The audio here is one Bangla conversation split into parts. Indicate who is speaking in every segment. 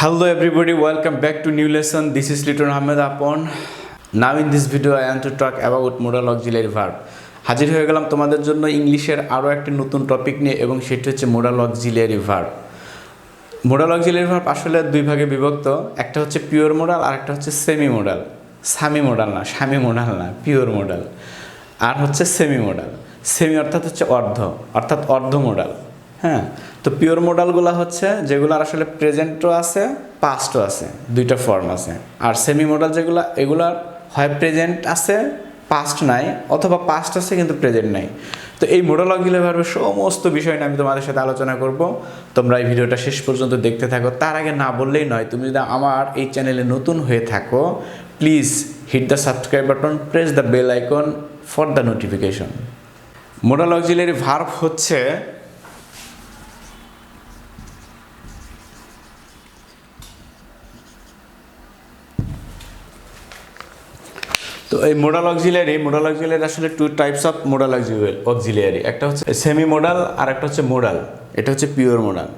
Speaker 1: Hello everybody, welcome back to new lesson. This is Little Ahmed Apon. Now in this video I want to talk about modal auxiliary verb. হাজির হয়ে গেলাম তোমাদের জন্য ইংলিশের আরও একটি নতুন টপিক নিয়ে এবং সেটি হচ্ছে modal auxiliary verb. Modal auxiliary verb আসলে দুই ভাগে বিভক্ত, একটা হচ্ছে পিওর modal আর একটা হচ্ছে সেমি modal. সামি modal না, স্বামী modal না, পিওর modal. আর হচ্ছে সেমি modal. সেমি অর্থাৎ হচ্ছে অর্ধ modal. হ্যাঁ, তো পিওর মডালগুলো হচ্ছে যেগুলোর আসলে প্রেজেন্টও আছে পাস্টও আছে, দুইটা ফর্ম আছে। আর সেমি মডাল যেগুলো, এগুলার হয় প্রেজেন্ট আছে পাস্ট নাই, অথবা পাস্ট আছে কিন্তু প্রেজেন্ট নাই। তো এই মডাল অক্সিলারি ভার্বের সমস্ত বিষয় নিয়ে আমি তোমাদের সাথে আলোচনা করব। তোমরা এই ভিডিওটা শেষ পর্যন্ত দেখতে থাকো। তার আগে না বললেই নয়, তুমি যদি আমার এই চ্যানেলে নতুন হয়ে থাকো, please hit the subscribe button, press the bell icon for the notification. Modal auxiliary verb হচ্ছে তো এই মোডাল অক্সিলারি আসলে two types of modal auxiliary, একটা হচ্ছে সেমি মোডাল আর একটা হচ্ছে মোডাল। এটা হচ্ছে পিওর মোডাল।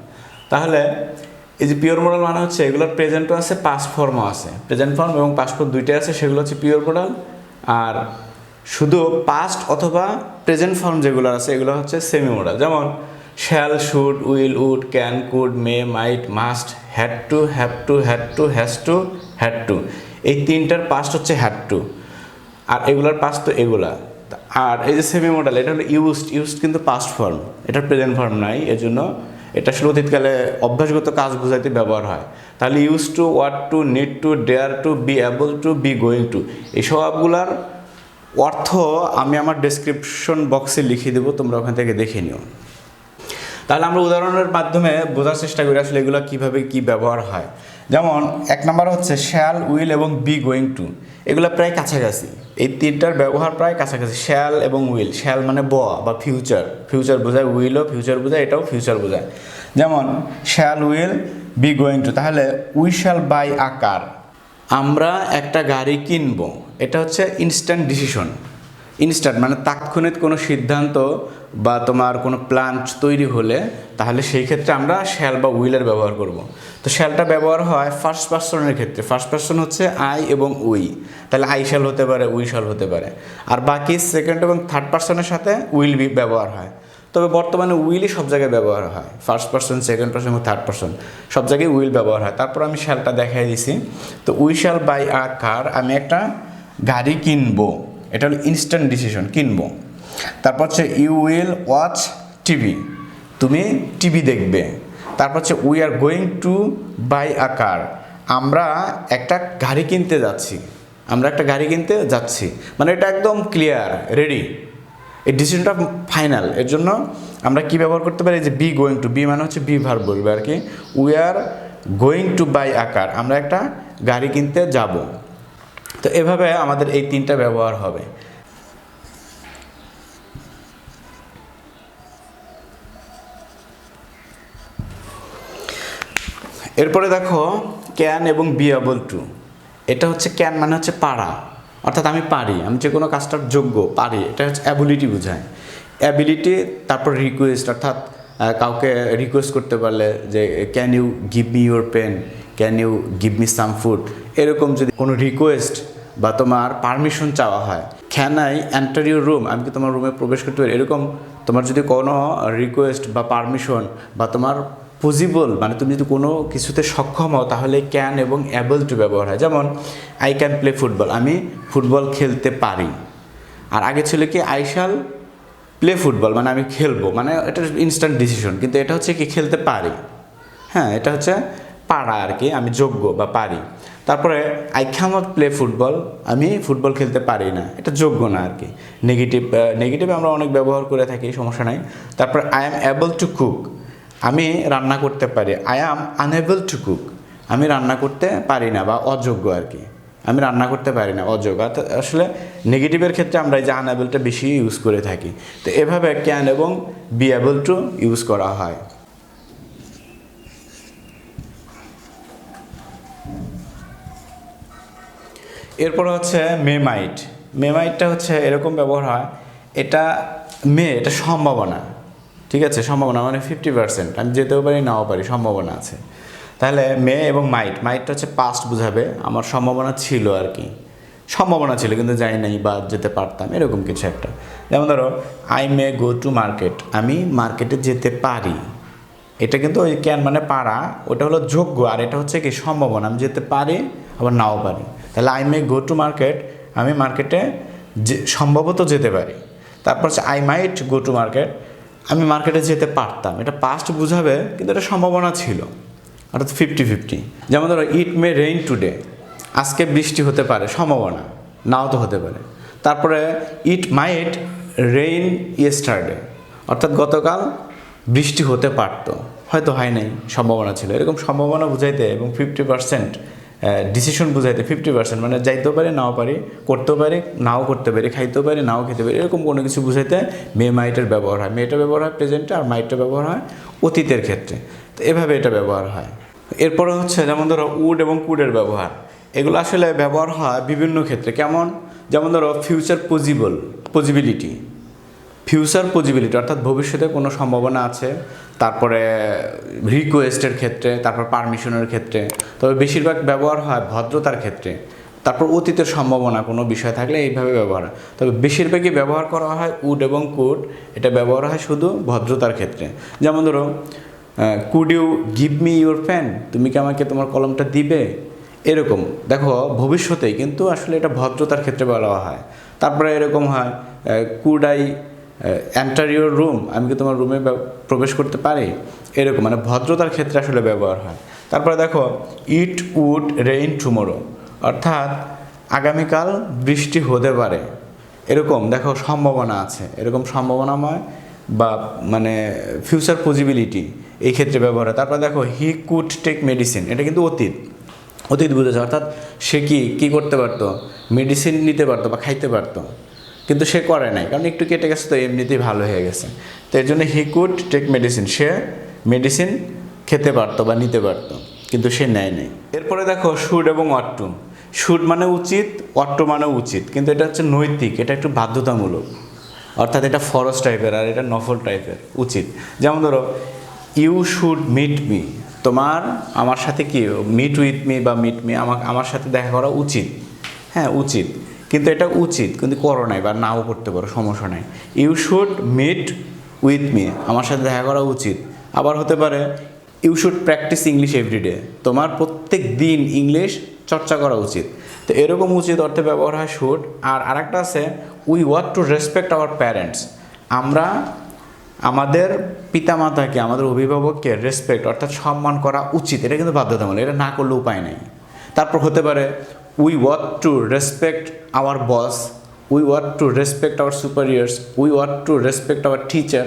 Speaker 1: তাহলে এই যে পিওর মোডাল মানে হচ্ছে এগুলোর প্রেজেন্টও আছে পাস্ট ফর্মও আছে, প্রেজেন্ট ফর্ম এবং পাস্ট ফর্ম দুইটাই আছে, সেগুলো হচ্ছে পিওর মোডাল। আর শুধু পাস্ট অথবা প্রেজেন্ট ফর্ম যেগুলো আছে এগুলো হচ্ছে সেমি মোডাল। যেমন shall, should, will, would, can, could, may, might, must, had to, have to, had to, has to, had to. এই তিনটার পাস্ট হচ্ছে হ্যাড টু, আর এগুলার পাস্ট তো এগুলা। আর এই যে সেমি মডেল, এটা হলো ইউজড কিন্তু পাস্ট ফর্ম, এটার প্রেজেন্ট ফর্ম নাই, এজন্য এটা আসলে অতীতকালে অভ্যাসগত কাজ বোঝাইতে ব্যবহার হয়। তাহলে use to, what to, need to, dare to, be able to, be going to, এই সবগুলার অর্থ আমি আমার ডেসক্রিপশন বক্সে লিখে দেবো, তোমরা ওখান থেকে দেখে নিও। তাহলে আমরা উদাহরণের মাধ্যমে বোঝার চেষ্টা করি আসলে এগুলো কীভাবে কী ব্যবহার হয়। যেমন এক নম্বর হচ্ছে শ্যাল, উইল এবং বি গোয়িং টু, এগুলো প্রায় কাছাকাছি, এই তিনটার ব্যবহার প্রায় কাছাকাছি। শ্যাল এবং উইল, শ্যাল মানে বা ফিউচার বোঝায়, উইলও ফিউচার বোঝায়, এটাও ফিউচার বোঝায়। যেমন shall will be going two, তাহলে we shall buy a car, আমরা একটা গাড়ি কিনবো, এটা হচ্ছে ইনস্ট্যান্ট ডিসিশন। ইনস্ট্যান্ট মানে তাৎক্ষণিক কোনো সিদ্ধান্ত বা তোমার কোনো প্ল্যান তৈরি হলে তাহলে সেই ক্ষেত্রে আমরা শ্যাল বা উইলের ব্যবহার করব। তো শ্যালটা ব্যবহার হয় ফার্স্ট পার্সনের ক্ষেত্রে, ফার্স্ট পার্সন হচ্ছে আই এবং উই, তাহলে আই শ্যাল হতে পারে, উই শ্যাল হতে পারে। আর বাকি সেকেন্ড এবং থার্ড পার্সনের সাথে উইল বি ব্যবহার হয়। তবে বর্তমানে উইলই সব জায়গায় ব্যবহার হয়, ফার্স্ট পার্সন, সেকেন্ড পার্সন এবং থার্ড পার্সন সব জায়গায় উইল ব্যবহার হয়। তারপর আমি শ্যালটা দেখাই দিছি। তো উই শ্যাল বাই আ কার, আমি একটা গাড়ি কিনবো, এটা হলো ইনস্ট্যান্ট ডিসিশন, কিনবো। তারপর হচ্ছে ইউ উইল ওয়াচ টিভি, তুমি টিভি দেখবে। তারপর হচ্ছে we are going to buy a car, আমরা একটা গাড়ি কিনতে যাচ্ছি, মানে এটা একদম ক্লিয়ার, রেডি, এই ডিসিশনটা ফাইনাল। এর জন্য আমরা কি ব্যবহার করতে পারি, যে বি গোয়িং টু, বি মানে হচ্ছে বি ভার্ব বলবে আর কি। We are going to buy a car, আমরা একটা গাড়ি কিনতে যাব। তো এভাবে আমাদের এই তিনটা ব্যবহার হবে। এরপরে দেখো ক্যান এবং বি এবল টু, এটা হচ্ছে ক্যান মানে হচ্ছে পারা, অর্থাৎ আমি পারি, আমি যে কোনো কাজটার যোগ্য, পারি, এটা হচ্ছে অ্যাবিলিটি বোঝায়। অ্যাবিলিটি, তারপর রিকোয়েস্ট, অর্থাৎ কাউকে রিকোয়েস্ট করতে পারলে যে can you give me your pen, can you give me some food, এরকম যদি কোনো রিকোয়েস্ট বা তোমার পারমিশন চাওয়া হয়, can I enter your room, আমি কি তোমার রুমে প্রবেশ করতে পারি, এরকম তোমার যদি কোনো রিকোয়েস্ট বা পারমিশন বা তোমার পসিবল মানে তুমি যদি কোনো কিছুতে সক্ষম হও, তাহলে ক্যান এবং অ্যাবল টু ব্যবহার হয়। যেমন আই ক্যান প্লে ফুটবল, আমি ফুটবল খেলতে পারি। আর আগে ছিল কি আই শ্যাল প্লে ফুটবল, মানে আমি খেলবো, মানে এটা ইনস্ট্যান্ট ডিসিশন, কিন্তু এটা হচ্ছে কি খেলতে পারি। হ্যাঁ, এটা হচ্ছে পারা আর কি, আমি যোগ্য বা পারি। তারপরে আই ক্যানট প্লে ফুটবল, আমি ফুটবল খেলতে পারি না, এটা যোগ্য না আর কি। নেগেটিভে আমরা অনেক ব্যবহার করে থাকি, সমস্যা নাই। তারপরে I am able to cook, আমি রান্না করতে পারি। I am unable to cook, আমি রান্না করতে পারি না বা অযোগ্য আর কি, আমি রান্না করতে পারি না, অযোগ্য। আসলে নেগেটিভের ক্ষেত্রে আমরা এই যে আনএবলটা বেশি ইউজ করে থাকি। তো এভাবে ক্যান এবং বি এবল টু ইউজ করা হয়। এরপর হচ্ছে মেমাইটটা হচ্ছে এরকম ব্যবহার হয়, এটা সম্ভাবনা, ঠিক আছে, সম্ভাবনা মানে 50%, আমি যেতেও পারি নাও পারি, সম্ভাবনা আছে। তাহলে মে এবং মাইটটা হচ্ছে পাস্ট বোঝাবে, আমার সম্ভাবনা ছিল আর কি, সম্ভাবনা ছিল কিন্তু যাই নাই বা যেতে পারতাম, এরকম কিছু একটা। যেমন ধরো I may go to market, আমি মার্কেটে যেতে পারি। এটা কিন্তু ওই ক্যান মানে পারা, ওটা হলো যোগ্য, আর এটা হচ্ছে কি সম্ভাবনা, আমি যেতে পারি আবার নাও পারি। তাহলে I may go to market, আমি মার্কেটে সম্ভবত যেতে পারি। তারপর হচ্ছে I might go to market, আমি মার্কেটে যেতে পারতাম। এটা পাস্ট বোঝাবে কিন্তু এটা সম্ভাবনা ছিল, অর্থাৎ 50-50। যেমন ধরো ইট মে রেইন টুডে, আজকে বৃষ্টি হতে পারে, সম্ভাবনা, নাও তো হতে পারে। তারপরে ইট মাইট রেইন ইয়েস্টারডে, অর্থাৎ গতকাল বৃষ্টি হতে পারত, হয়তো হয় নাই, সম্ভাবনা ছিল। এরকম সম্ভাবনা বুঝাইতে এবং 50% ডিসিশন বুঝাইতে 50% মানে যাইতেও পারি নাও পারি, করতেও পারি নাও করতে পারি, খাইতেও পারি নাও খেতে পারি, এরকম কোনো কিছু বুঝাইতে মে মাইটের ব্যবহার হয়। মেয়েটা ব্যবহার হয় প্রেজেন্টে, আর মাইটটা ব্যবহার হয় অতীতের ক্ষেত্রে। তো এভাবে এটা ব্যবহার হয়। এরপরে হচ্ছে যেমন ধরো উড এবং কুডের ব্যবহার, এগুলো আসলে ব্যবহার হয় বিভিন্ন ক্ষেত্রে। কেমন? যেমন ধরো ফিউচার পজিবিলিটি, ফিউচার পজিবিলিটি অর্থাৎ ভবিষ্যতে কোনো সম্ভাবনা আছে। তারপরে রিকোয়েস্টের ক্ষেত্রে, তারপর পারমিশনের ক্ষেত্রে, তবে বেশিরভাগ ব্যবহার হয় ভদ্রতার ক্ষেত্রে। তারপর অতীতের সম্ভাবনা কোনো বিষয় থাকলে এইভাবে ব্যবহার হয়। তবে বেশিরভাগই ব্যবহার করা হয় উড এবং কুড, এটা ব্যবহার হয় শুধু ভদ্রতার ক্ষেত্রে। যেমন ধরো could you give me your pen, তুমি কি আমাকে তোমার কলমটা দিবে, এরকম। দেখো ভবিষ্যতেই, কিন্তু আসলে এটা ভদ্রতার ক্ষেত্রে বলা হয়। তারপরে এরকম হয় could I enter your room, আমি কি তোমার রুমে প্রবেশ করতে পারি, এরকম, মানে ভদ্রতার ক্ষেত্রে আসলে ব্যবহার হয়। তারপরে দেখো ইট উড রেইন টুমোরো, অর্থাৎ আগামীকাল বৃষ্টি হতে পারে, এরকম দেখো সম্ভাবনা আছে, এরকম সম্ভাবনাময় বা মানে ফিউচার পজিবিলিটি এই ক্ষেত্রে ব্যবহার হয়। তারপর দেখো হি কুড টেক মেডিসিন, এটা কিন্তু অতীত বুঝেছে, অর্থাৎ সে কি করতে পারতো, মেডিসিন নিতে পারতো বা খাইতে পারতো, কিন্তু সে করে নাই, কারণ একটু কেটে গেছে তো এমনিতেই ভালো হয়ে গেছে। তো এর জন্য হি কুড টেক মেডিসিন, সে মেডিসিন খেতে পারতো বা নিতে পারতো, কিন্তু সে নেয় নাই। এরপরে দেখো শুড এবং অট টু, শুড মানে উচিত, অট টু মানে উচিত, কিন্তু এটা হচ্ছে নৈতিক, এটা একটু বাধ্যতামূলক, অর্থাৎ এটা ফরজ টাইপের আর এটা নফল টাইপের, উচিত। যেমন ধরো ইউ শুড মিট মি, তোমার আমার সাথে কি মিট উইথ মি বা মিট মি, আমার সাথে দেখা করা উচিত, হ্যাঁ উচিত, কিন্তু এটা উচিত কিন্তু করো নাই বা নাও করতে পারো, সমস্যা নাই। You should meet with me, আমার সাথে দেখা করা উচিত। আবার হতে পারে you should practice English everyday, তোমার প্রত্যেক দিন ইংলিশ চর্চা করা উচিত। তো এরকম উচিত অর্থে ব্যবহার হয় শুড। আর আরেকটা আছে we want to respect our parents, আমরা আমাদের পিতামাতাকে, আমাদের অভিভাবককে রেসপেক্ট অর্থাৎ সম্মান করা উচিত, এটা কিন্তু বাধ্যতামূলক, এটা না করলে উপায় নেই। তারপর হতে পারে we want to respect our boss, we want to respect our superiors, we want to respect our teacher,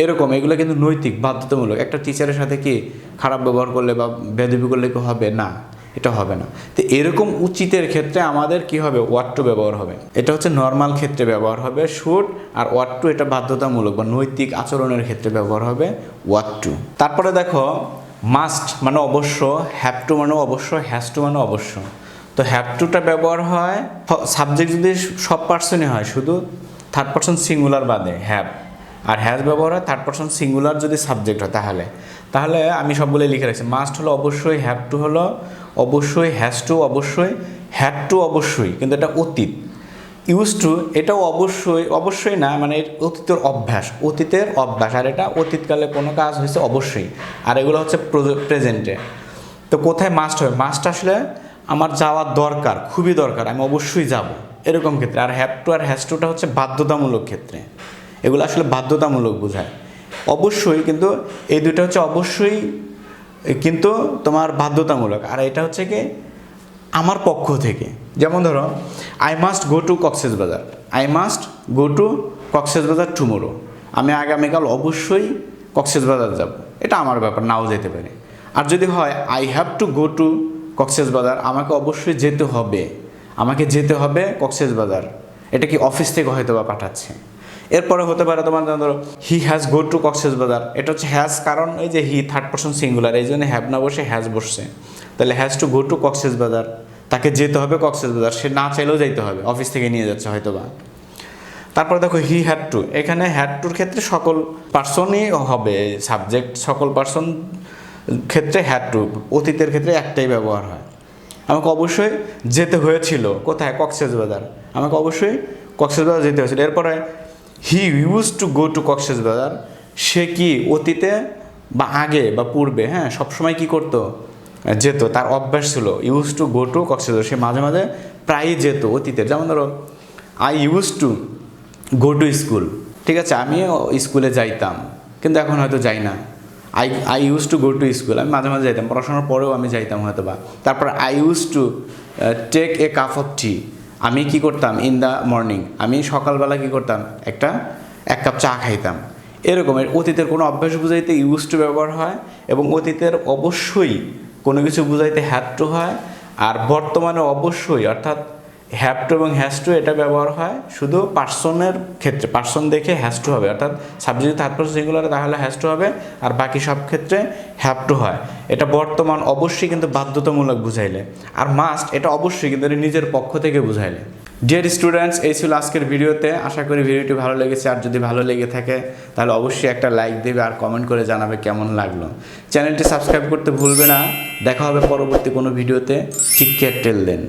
Speaker 1: এরকম। এগুলো কিন্তু নৈতিক, বাধ্যতামূলক। একটা টিচারের সাথে কি খারাপ ব্যবহার করলে বা বেয়াদবি করলে কি হবে? না, এটা হবে না। তো এরকম উচিতের ক্ষেত্রে আমাদের কি হবে? ওয়াট টু ব্যবহার হবে। এটা হচ্ছে নর্মাল ক্ষেত্রে ব্যবহার হবে শুড, আর ওয়াট টু এটা বাধ্যতামূলক বা নৈতিক আচরণের ক্ষেত্রে ব্যবহার হবে ওয়াট টু। তারপরে দেখো মাস্ট মানে অবশ্য, হ্যাভ টু মানে অবশ্য, হ্যাজ টু মানে অবশ্য। তো হ্যাভ টুটা ব্যবহার হয় সাবজেক্ট যদি সব পার্সনই হয়, শুধু থার্ড পার্সন সিঙ্গুলার বাদে হ্যাভ, আর হ্যাজ ব্যবহার হয় থার্ড পার্সন সিঙ্গুলার যদি সাবজেক্ট হয়। তাহলে আমি সবগুলো লিখে রাখছি। মাস্ট হলো অবশ্যই, হ্যাভ টু হলো অবশ্যই, হ্যাজ টু অবশ্যই, হ্যাড টু অবশ্যই, কিন্তু এটা অতীত। ইউজ টু এটাও অবশ্যই না, মানে অতীতের অভ্যাস, আর এটা অতীতকালে কোনো কাজ হয়েছে অবশ্যই, আর এগুলো হচ্ছে প্রেজেন্টে। তো কোথায় মাস্ট হবে? মাস্ট আসলে আমার যাওয়ার দরকার, খুবই দরকার, আমি অবশ্যই যাব, এরকম ক্ষেত্রে। আর হ্যাভ টু আর হ্যাজ টুটা হচ্ছে বাধ্যতামূলক ক্ষেত্রে, এগুলো আসলে বাধ্যতামূলক বোঝায়। অবশ্যই কিন্তু এই দুটো হচ্ছে অবশ্যই কিন্তু তোমার বাধ্যতামূলক, আর এটা হচ্ছে কি আমার পক্ষ থেকে। যেমন ধরো I must go to Cox's Bazar, I must go to Cox's Bazar tomorrow, আমি আগামীকাল অবশ্যই কক্সবাজার যাব, এটা আমার ব্যাপার, নাও যেতে পারে। আর যদি হয় I have to go to Cox's Bazar, আমাকে অবশ্যই যেতে হবে কক্সবাজার, এটা কি অফিস থেকে হয়তো বা পাঠাচ্ছে। এরপরে হতে পারে তোমার ধরো he has go to Cox's Bazar, এটা হচ্ছে হ্যাজ, কারণ এই যে হি থার্ড পার্সন সিঙ্গুলার, এই জন্য হ্যাভ না বসে হ্যাজ বসছে। তাহলে has to go to Cox's Bazar, তাকে যেতে হবে কক্সবাজার, সে না চাইলেও যাইতে হবে, অফিস থেকে নিয়ে যাচ্ছে হয়তো বা। তারপরে দেখো হি হ্যাড টু, এখানে হ্যাড টুর ক্ষেত্রে সকল পার্সনই হবে সাবজেক্ট, সকল পার্সন ক্ষেত্রে হ্যাড টু, অতীতের ক্ষেত্রে একটাই ব্যবহার হয়। আমাকে অবশ্যই যেতে হয়েছিল কোথায়, কক্সবাজার, আমাকে অবশ্যই কক্সবাজার যেতে হয়েছিল। এরপরে he use to go to Cox's Bazar, সে কি অতীতে বা আগে বা পূর্বে, হ্যাঁ, সবসময় কি করতো, যেত, তার অভ্যাস ছিল use to go to Cox's Bazar, সে মাঝে মাঝে প্রায়ই যেত অতীতে। যেমন ধরো I use to go to school, ঠিক আছে, আমিও স্কুলে যাইতাম কিন্তু এখন হয়তো যাই না। I use to go to school, আমি মাঝে মাঝে যাইতাম, পড়াশোনার পরেও আমি যাইতাম হয়তো বা। তারপর I use to take a cup of tea, আমি কি করতাম, ইন দ্য মর্নিং, আমি সকালবেলা কি করতাম, এক কাপ চা খাইতাম। এরকমের অতীতের কোনো অভ্যাস বুঝাইতে ইউজ টু ব্যবহার হয়, এবং অতীতের অবশ্যই কোনো কিছু বুঝাইতে হ্যাড টু হয়, আর বর্তমানে অবশ্যই অর্থাৎ হ্যাভ টু এবং হ্যাজ টু এটা ব্যবহার হয় শুধু পার্সনের ক্ষেত্রে, পার্সন দেখে হ্যাজ টু হবে, অর্থাৎ সাবজেক্ট থার্ড পারসন সিঙ্গুলারে তাহলে হ্যাজ টু হবে, আর বাকি সব ক্ষেত্রে হ্যাভ টু হয়। এটা বর্তমান অবশ্যই কিন্তু বাধ্যতামূলক বুঝাইলে, আর মাস্ট এটা অবশ্যই কিন্তু নিজের পক্ষ থেকে বুঝাইলে। ডিয়ার স্টুডেন্টস, এই ছিল আজকের ভিডিওতে। আশা করি ভিডিওটি ভালো লেগেছে, আর যদি ভালো লেগে থাকে তাহলে অবশ্যই একটা লাইক দেবে আর কমেন্ট করে জানাবে কেমন লাগলো। চ্যানেলটি সাবস্ক্রাইব করতে ভুলবে না। দেখা হবে পরবর্তী কোনো ভিডিওতে। টেক কেয়ার টিল দেন।